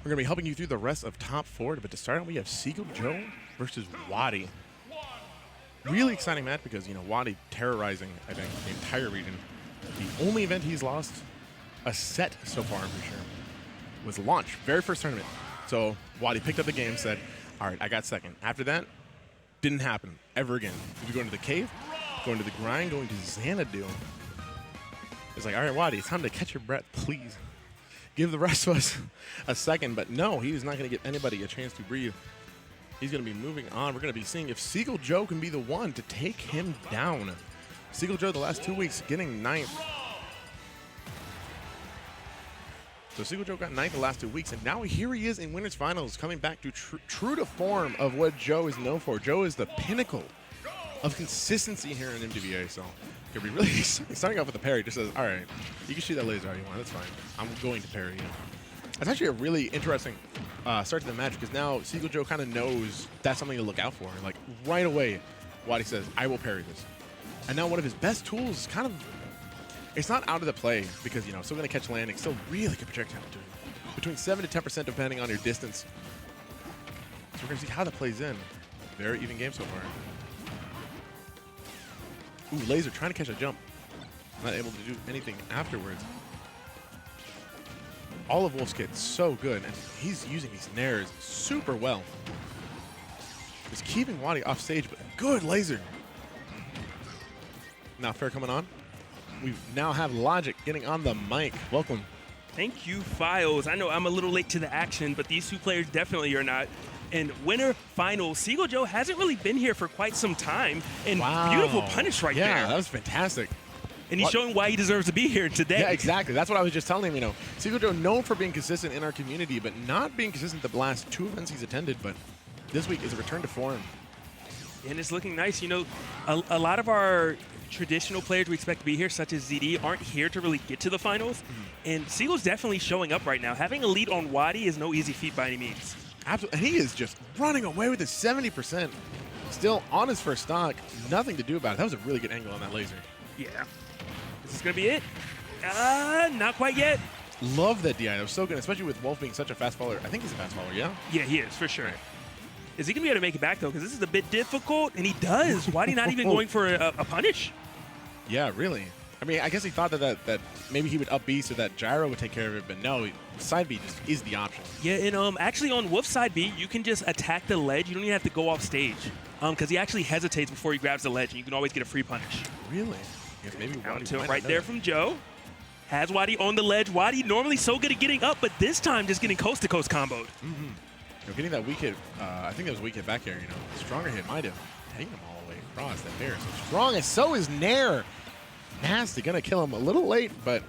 We're going to be helping you through the rest of top 4, but to start out, we have Seagull Joe versus WaDi. Really exciting match because, you know, WaDi terrorizing, I think, the entire region. The only event he's lost a set so far, I'm pretty sure, was launch, very first tournament. So WaDi picked up the game, said, all right, I got second. After that, didn't happen ever again. He was going to the cave, going to the grind, going to Xanadu. It's like, all right, WaDi, it's time to catch your breath, please. Give the rest of us a second. But no, he is not going to give anybody a chance to breathe. He's going to be moving on. We're going to be seeing if Seagull Joe can be the one to take him down. Seagull Joe the last 2 weeks getting 9th. So Seagull Joe got 9th the last 2 weeks, and now here he is in Winners Finals, coming back to true to form of what Joe is known for. Joe is the pinnacle of consistency here in MWA, so it'll be really starting off with a parry. Just says, all right, you can shoot that laser all you want, that's fine. I'm going to parry you. That's actually a really interesting start to the match because now Seagull Joe kind of knows that's something to look out for. Like right away, WaDi says, I will parry this. And now one of his best tools is kind of, it's not out of the play because, you know, still going to catch landing, still really good projectile doing between 7 to 10% depending on your distance. So we're going to see how that plays in. Very even game so far. Ooh, laser trying to catch a jump. Not able to do anything afterwards. All of Wolf's kit so good, and he's using these nairs super well. Just keeping WaDi off stage, but good laser. Now Fair coming on. We now have Logic getting on the mic. Welcome. Thank you, Files. I know I'm a little late to the action, but these two players definitely are not. And winner finals, Seagull Joe hasn't really been here for quite some time. And wow. Beautiful punish right there. Yeah, that was fantastic. And he's showing why he deserves to be here today. Yeah, exactly. That's what I was just telling him, you know. Seagull Joe known for being consistent in our community, but not being consistent the last 2 events he's attended. But this week is a return to form. And it's looking nice. You know, a lot of our traditional players we expect to be here, such as ZD, aren't here to really get to the finals. And Seagull's definitely showing up right now. Having a lead on WaDi is no easy feat by any means. Absolutely. And he is just running away with his 70%. Still on his first stock. Nothing to do about it. That was a really good angle on that laser. Yeah. Is this going to be it? Not quite yet. Love that DI. That was so good, especially with Wolf being such a fast faller. I think he's a fast faller, yeah? Yeah, he is, for sure. Right. Is he going to be able to make it back, though? Because this is a bit difficult, and he does. WaDi not even going for a punish? Yeah, really. I mean, I guess he thought that maybe he would up B so that Gyro would take care of it, but no, side B just is the option. Yeah, and actually on Wolf's side B, you can just attack the ledge. You don't even have to go off stage because he actually hesitates before he grabs the ledge, and you can always get a free punish. Really? Yes, maybe WaDi right there from Joe. Has WaDi on the ledge. WaDi normally so good at getting up, but this time just getting coast-to-coast comboed. You know, getting that weak hit, I think that was a weak hit back here, you know. Stronger hit might have taken him all the way across that Nair. So strong, and so is Nair. Nasty, gonna kill him a little late, but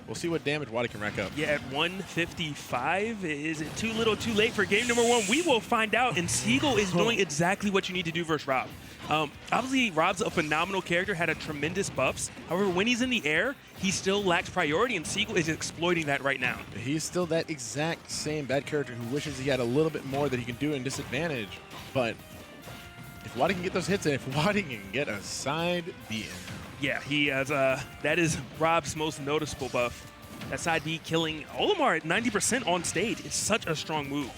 we'll see what damage WaDi can rack up. Yeah, at 155, is it too little too late for game number 1? We will find out, and Seagull is doing exactly what you need to do versus Rob. Obviously, Rob's a phenomenal character, had a tremendous buffs. However, when he's in the air, he still lacks priority, and Seagull is exploiting that right now. He's still that exact same bad character who wishes he had a little bit more that he can do in disadvantage. But if WaDi can get those hits, and if WaDi can get a side B in. Yeah, he has. That is Rob's most noticeable buff. That side B killing Olimar at 90% on stage. It's such a strong move.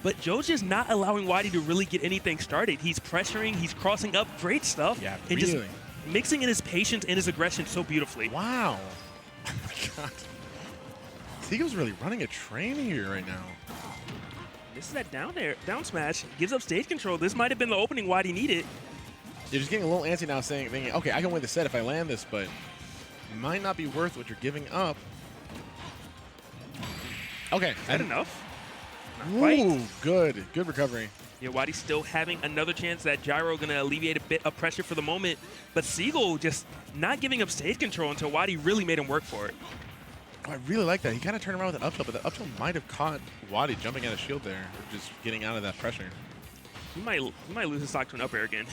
But Joe's just not allowing WaDi to really get anything started. He's pressuring, he's crossing up, great stuff. Yeah, and really. just mixing in his patience and his aggression so beautifully. Wow. Oh my God. Seagull's really running a train here right now. This is that down smash. Gives up stage control. This might have been the opening WaDi needed. You're just getting a little antsy now thinking, okay, I can win the set if I land this, but it might not be worth what you're giving up. Okay. Is that enough? Ooh, good. Good recovery. Yeah, WaDi still having another chance. That Gyro going to alleviate a bit of pressure for the moment. But Seagull just not giving up stage control until WaDi really made him work for it. Oh, I really like that. He kind of turned around with an up tilt, but the up tilt might have caught WaDi jumping out of shield there, or just getting out of that pressure. He might lose his stock to an up air again.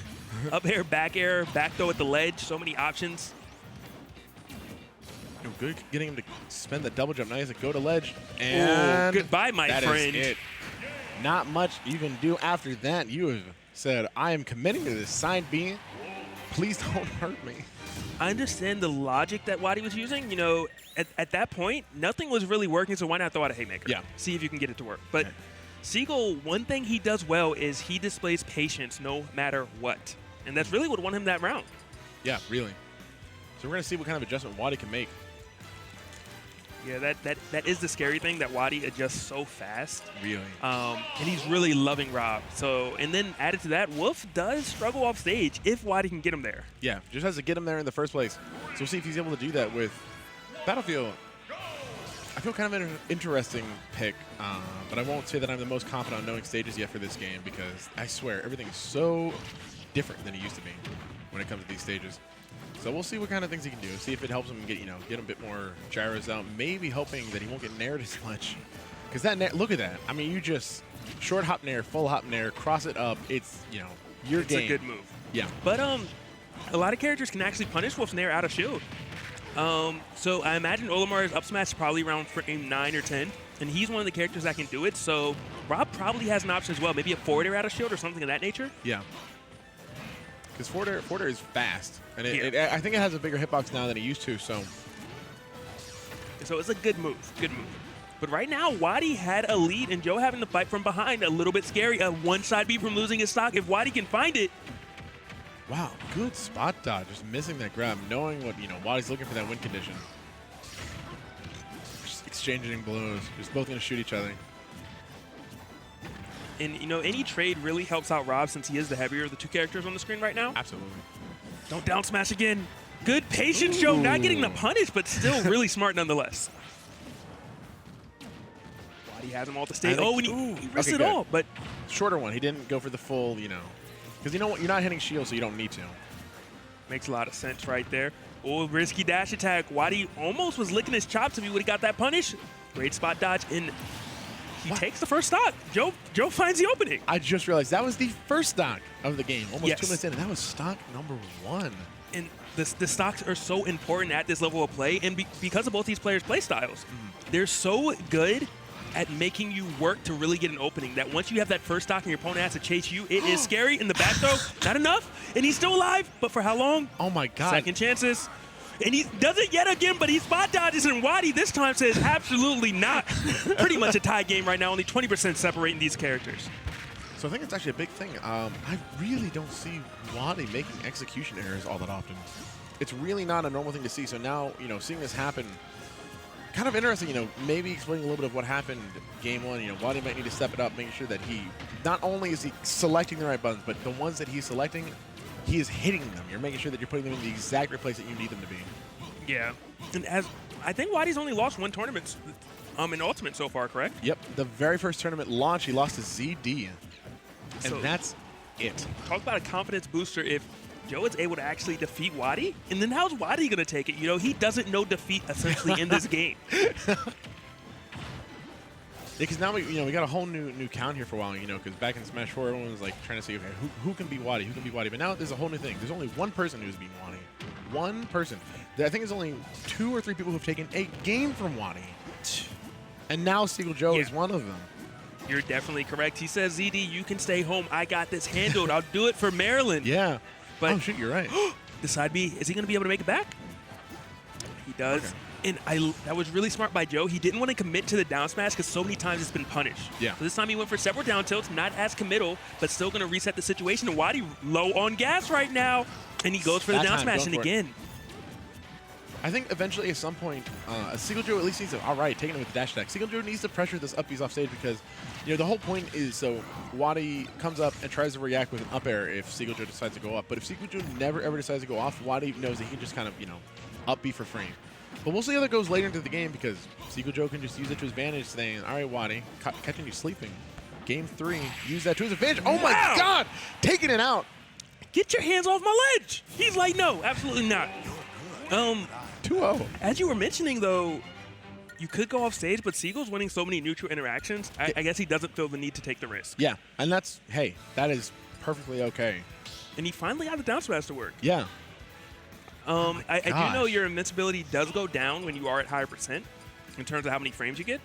Up air, back throw at the ledge. So many options. Good getting him to spend the double jump nice and go to ledge. And ooh, goodbye, my friend. Is it. Not much you can do after that. You have said, I am committing to this side B. Please don't hurt me. I understand the logic that WaDi was using. You know, at that point, nothing was really working, so why not throw out a haymaker? Yeah. See if you can get it to work. But Okay. Seagull, one thing he does well is he displays patience no matter what. And that's really what won him that round. Yeah, really. So we're going to see what kind of adjustment WaDi can make. Yeah, that is the scary thing, that WaDi adjusts so fast. Really. And he's really loving Rob. So, and then added to that, Wolf does struggle off stage if WaDi can get him there. Yeah, just has to get him there in the first place. So we'll see if he's able to do that with Battlefield. I feel kind of an interesting pick, but I won't say that I'm the most confident on knowing stages yet for this game, because I swear everything is so different than it used to be when it comes to these stages. So we'll see what kind of things he can do. See if it helps him get get a bit more gyros out. Maybe hoping that he won't get nared as much. Because that nair, look at that. I mean, you just short hop nair, full hop nair, cross it up. It's your game. It's a good move. Yeah. But a lot of characters can actually punish Wolf's nair out of shield. So I imagine Olimar's up smash is probably around frame 9 or 10, and he's one of the characters that can do it. So Rob probably has an option as well, maybe a forward air out of shield or something of that nature. Yeah. Because forward air is fast, and Yeah. I think it has a bigger hitbox now than it used to. So it's a good move, But right now, WaDi had a lead, and Joe having to fight from behind, a little bit scary. A one-side beat from losing his stock. If WaDi can find it. wow, good spot dodge, just missing that grab, knowing what WaDi's looking for that win condition. Just exchanging blows, just both gonna shoot each other. And any trade really helps out Rob, since he is the heavier of the two characters on the screen right now. Absolutely. Don't down smash again. Good patience, Joe. Not getting the punish, but still really smart nonetheless. WaDi has him all to stay. Oh, and he risked Okay, it good. all, but Shorter one. He didn't go for the full, because you know what? You're not hitting shield, so you don't need to. makes a lot of sense right there. Oh, risky dash attack. WaDi almost was licking his chops if he would have got that punish. Great spot dodge, and he takes the first stock. Joe finds the opening. I just realized that was the first stock of the game, almost Yes. 2 minutes in, and that was stock number 1. And the stocks are so important at this level of play, and because of both these players' play styles, they're so good at making you work to really get an opening that once you have that first stock and your opponent has to chase you, it is scary. In the back throw, not enough, and he's still alive, but for how long? Oh my God. Second chances. And he does it yet again, but he spot dodges, and WaDi this time says absolutely not. Pretty much a tie game right now, only 20% separating these characters. So I think it's actually a big thing. I really don't see WaDi making execution errors all that often. It's really not a normal thing to see. So now, seeing this happen, kind of interesting, maybe explaining a little bit of what happened game 1. WaDi might need to step it up, making sure that he, not only is he selecting the right buttons, but the ones that he's selecting, he is hitting them. You're making sure that you're putting them in the exact right place that you need them to be. Yeah. And as I think WaDi's only lost one tournament in Ultimate so far, correct? Yep. The very first tournament launch, he lost to ZD. And So- that's it. Talk about a confidence booster if Joe is able to actually defeat WaDi. And then how's WaDi going to take it? He doesn't know defeat essentially in this game. Because now we got a whole new count here for a while, because back in Smash 4, everyone was like trying to say, okay, who can beat WaDi? Who can beat WaDi? But now there's a whole new thing. There's only one person who's beaten WaDi. One person. I think there's only 2 or 3 people who've taken a game from WaDi. And now Seagull Joe Yeah. is one of them. You're definitely correct. He says, ZD, you can stay home. I got this handled. I'll do it for Maryland. Yeah. But oh, shoot, you're right. the side B, is he going to be able to make it back? He does. Okay. And that was really smart by Joe. He didn't want to commit to the down smash because so many times it's been punished. Yeah. So this time he went for several down tilts, not as committal, but still going to reset the situation. And WaDi low on gas right now. And he goes for the That down time, smash. going And for it. again, I think eventually at some point, Seagull Joe at least needs to, all right, taking it with the dash attack. Seagull Joe needs to pressure this up B's off stage because, the whole point is so WaDi comes up and tries to react with an up air if Seagull Joe decides to go up. But if Seagull Joe never ever decides to go off, WaDi knows that he can just kind of, up B for free. But we'll see how that goes later into the game because Seagull Joe can just use it to his advantage, saying, all right, WaDi, catching you sleeping. Game 3, use that to his advantage. Oh my Wow. God, taking it out. get your hands off my ledge. He's like, no, absolutely not. 2-0. As you were mentioning, though, you could go off stage, but Seagull's winning so many neutral interactions, I guess he doesn't feel the need to take the risk. Yeah, and that is perfectly okay. And he finally got the down smash to work. Yeah. I do gosh. know your invincibility does go down when you are at higher percent in terms of how many frames you get.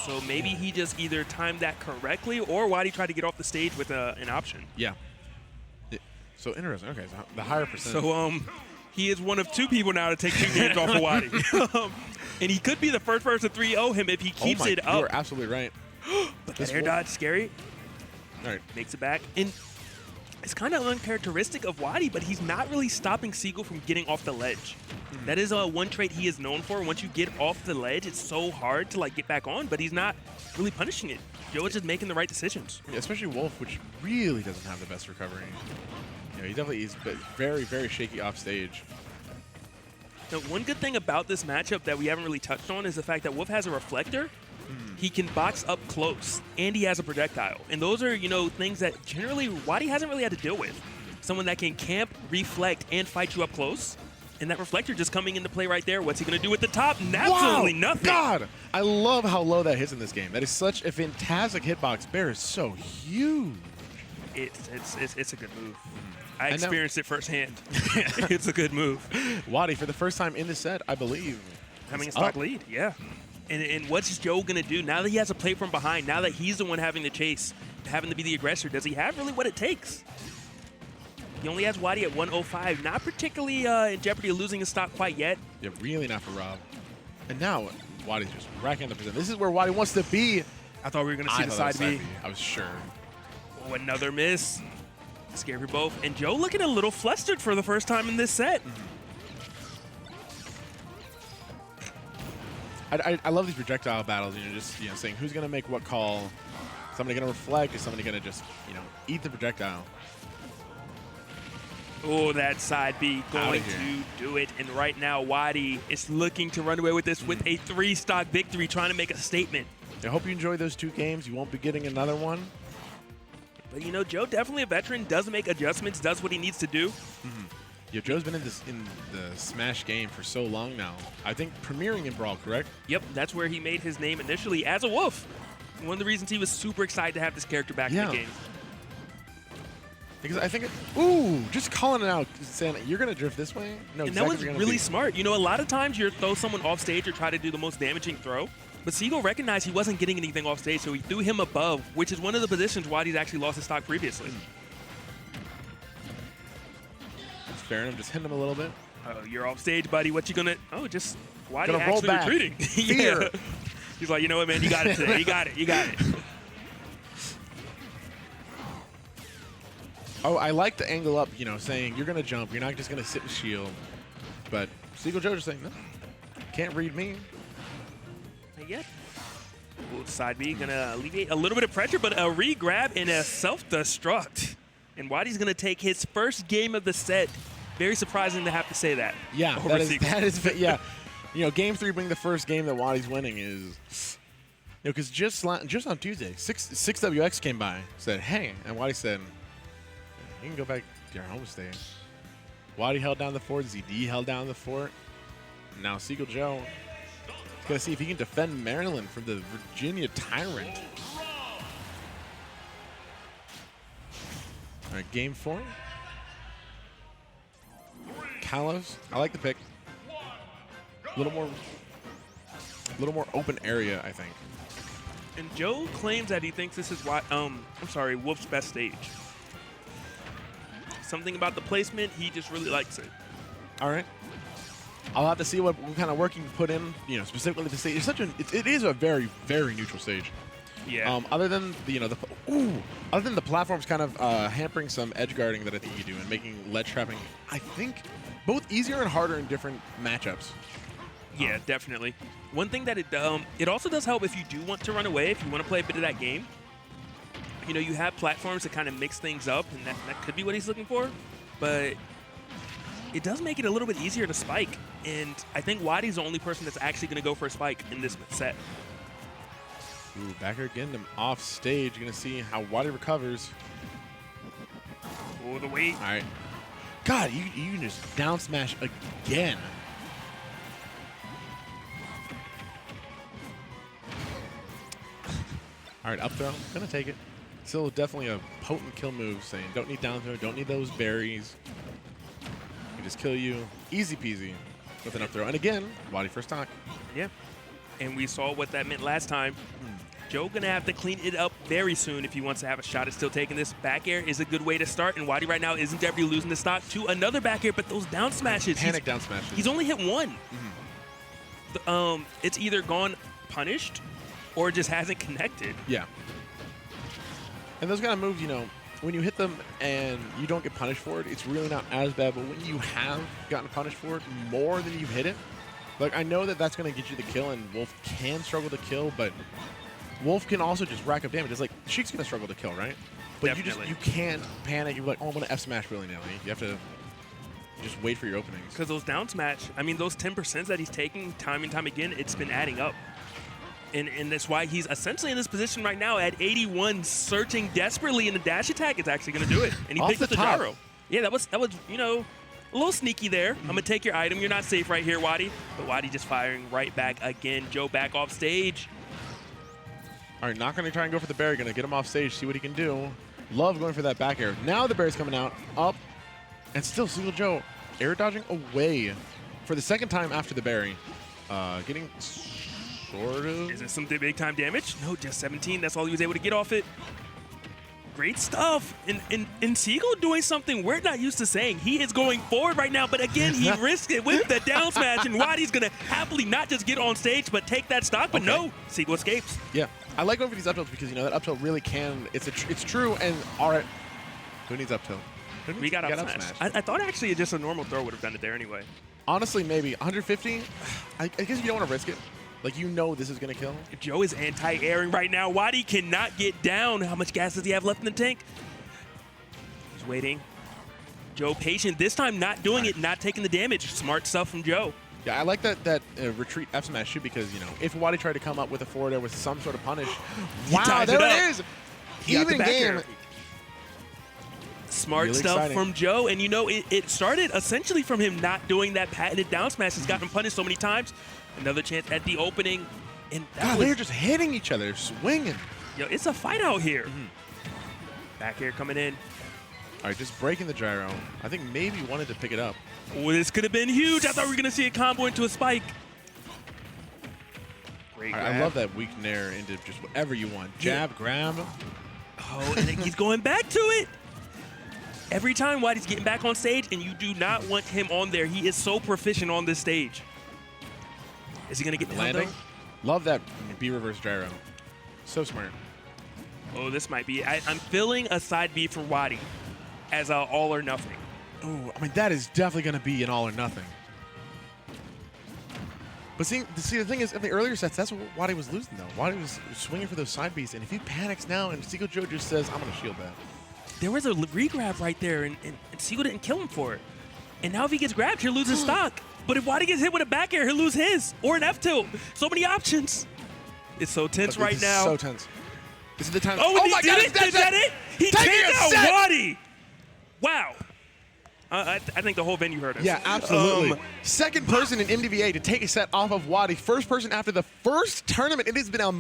So maybe he just either timed that correctly or WaDi tried to get off the stage with an option. Yeah. So interesting. Okay, so the higher percent. So he is one of 2 people now to take 2 games off of WaDi. And he could be the first person to 3-0 him if he keeps it up. You're absolutely right. But that air dodge, scary. All right. Makes it back. And it's kind of uncharacteristic of WaDi, but he's not really stopping Seagull from getting off the ledge. That is one trait he is known for. Once you get off the ledge, it's so hard to like get back on, but he's not really punishing it. Joe is just making the right decisions. Yeah, especially Wolf, which really doesn't have the best recovery. You know, he definitely is very, very shaky off stage. Now, one good thing about this matchup that we haven't really touched on is the fact that Wolf has a reflector. He can box up close, and he has a projectile. And those are, you know, things that generally WaDi hasn't really had to deal with. Someone that can camp, reflect, and fight you up close. And that reflector just coming into play right there. What's he going to do with the top? Absolutely nothing. God, I love how low that hits in this game. That is such a fantastic hitbox. Bear is so huge. It's a good move. I experienced it firsthand. It's a good move. WaDi, for the first time in the set, I believe, having a stock lead, yeah. And what's Joe going to do now that he has to play from behind, now that he's the one having to chase, having to be the aggressor? Does he have really what it takes? He only has WaDi at 105, not particularly in jeopardy of losing his stock quite yet. Yeah, really not for Rob. And now WaDi's just racking up the percent. This is where WaDi wants to be. I thought we were going to see the side B. I was sure. Oh, another miss. Scary for both. And Joe looking a little flustered for the first time in this set. I love these projectile battles. You know, just saying who's going to make what call. Is somebody going to reflect? Is somebody going to just eat the projectile? Oh, that side B going to do it. And right now, WaDi is looking to run away with this with a 3-stock victory, trying to make a statement. I hope you enjoy those 2 games. You won't be getting another one. But, you know, Joe, definitely a veteran, does make adjustments, does what he needs to do. Yeah, Joe's been in the Smash game for so long now. I think premiering in Brawl, correct? Yep, that's where he made his name initially as a Wolf. One of the reasons he was super excited to have this character back in the game. Because I think, just calling it out, saying you're going to drift this way? No, and that was really smart. You know, a lot of times you throw someone off stage or try to do the most damaging throw. But Seagull recognized he wasn't getting anything off stage, so he threw him above, which is one of the positions WaDi's actually lost his stock previously. That's fair enough. Just hitting him a little bit. Oh, you're off stage, buddy. What you gonna? Oh, just WaDi gonna actually roll back. retreating. Yeah. He's like, you know what, man? You got it today. You got it. You got it. Oh, I like the angle up, saying you're going to jump. You're not just going to sit and shield. But Seagull Joe just saying, no, can't read me. Not yet. Ooh, side B going to alleviate a little bit of pressure, but a re-grab and a self-destruct. And WaDi's going to take his first game of the set. Very surprising to have to say that. Yeah, that is, yeah. Game 3 being the first game that WaDi's winning is, because just on Tuesday, 6WX came by, said, hey, and WaDi said, you can go back to your home state. WaDi held down the fort. ZD held down the fort. Now Seagull Joe is going to see if he can defend Maryland from the Virginia Tyrant. All right, game 4. Kalos, I like the pick. A little more open area, I think. And Joe claims that he thinks this is Wolf's best stage. Something about the placement, he just really likes it. All right. I'll have to see what kind of work you can put in, specifically the stage. It is a very, very neutral stage. Yeah. Other than the platforms kind of hampering some edge guarding that I think you do and making ledge trapping, I think, both easier and harder in different matchups. Yeah, definitely. One thing that it also does help if you do want to run away, if you want to play a bit of that game. You have platforms that kind of mix things up, and that could be what he's looking for. But it does make it a little bit easier to spike. And I think WaDi's the only person that's actually going to go for a spike in this set. Ooh, back here again, them off stage. You're going to see how WaDi recovers. Oh, the weight. All right. God, you can just down smash again. All right, up throw. Going to take it. Still definitely a potent kill move, saying don't need down throw, don't need those berries. Can just kill you. Easy peasy with an up throw. And again, WaDi for stock. Yeah. And we saw what that meant last time. Joe going to have to clean it up very soon if he wants to have a shot at still taking this. Back air is a good way to start, and WaDi right now isn't ever losing the stock to another back air, but those down smashes. Panic down smashes. He's only hit one. it's either gone punished or just hasn't connected. Yeah. And those kind of moves, you know, when you hit them and you don't get punished for it, it's really not as bad. But when you have gotten punished for it more than you've hit it, like I know that that's going to get you the kill, and Wolf can struggle to kill, but Wolf can also just rack up damage. It's like Sheik's going to struggle to kill, right? But Definitely. you can't panic. You're like, oh, I'm going to F smash willy-nilly. You have to just wait for your openings. Because those down smash, I mean, those 10% that he's taking time and time again, it's been adding up. And that's why he's essentially in this position right now at 81, searching desperately, and the dash attack is actually going to do it. And he Off picked up the the top. gyro. Yeah, that was you know, a little sneaky there. I'm going to take your item. You're not safe right here, WaDi. But WaDi just firing right back again. Joe back off stage. All right, not going to try and go for the berry. Going to get him off stage, see what he can do. Love going for that back air. Now the berry's coming out, up, and still Seagull Joe air dodging away for the second time after the berry. Getting sort of... Is it some big time damage? No, just 17. That's all he was able to get off it. Great stuff. And Seagull doing something we're not used to saying. He is going forward right now, but again, he risked it with the down smash, and WaDi's going to happily not just get on stage, but take that stock. But no, Seagull escapes. Yeah, I like going for these up tilts because, you know, that up tilt really can... It's true, and all right. Who needs up tilt? We got up smash. I thought actually just a normal throw would have done it there anyway. Honestly, maybe. 150, I guess you don't want to risk it. Like, you know this is going to kill. Joe is anti-airing right now. WaDi cannot get down. How much gas does he have left in the tank? He's waiting. Joe patient. This time not doing it, not taking the damage. Smart stuff from Joe. Yeah, I like that retreat F smash too, because, you know, if WaDi tried to come up with a forward air with some sort of punish, wow, there it is. Even game. Smart really stuff exciting from Joe, and you know, it started essentially from him not doing that patented down smash. He's gotten punished so many times. Another chance at the opening, and that they're just hitting each other, swinging. Yo, it's a fight out here. Back air coming in. All right, just breaking the gyro. I think maybe wanted to pick it up. Oh, this could have been huge. I thought we were gonna see a combo into a spike. Great grab. I love that weak nair into just whatever you want. Jab, grab. Oh, and then he's going back to it. Every time WaDi's getting back on stage, and you do not want him on there. He is so proficient on this stage. Is he going to get the landing? Love that B reverse gyro. So smart. Oh, this might be. I'm feeling a side B for WaDi as a all or nothing. Oh, I mean, that is definitely going to be an all or nothing. But see, the thing is, in the earlier sets, that's what WaDi was losing, though. WaDi was swinging for those side Bs, and if he panics now and Seagull Joe just says, I'm going to shield that. There was a regrab right there, and Seagull didn't kill him for it. And now if he gets grabbed, he'll lose his stock. But if WaDi gets hit with a back air, he'll lose his. Or an F tilt. So many options. It's so tense right now. So tense. This is the time. Oh, my God, Is that it? He took out WaDi. Wow. I think the whole venue heard us. Yeah, absolutely. Second person in MDVA to take a set off of WaDi. First person after the first tournament. It has been a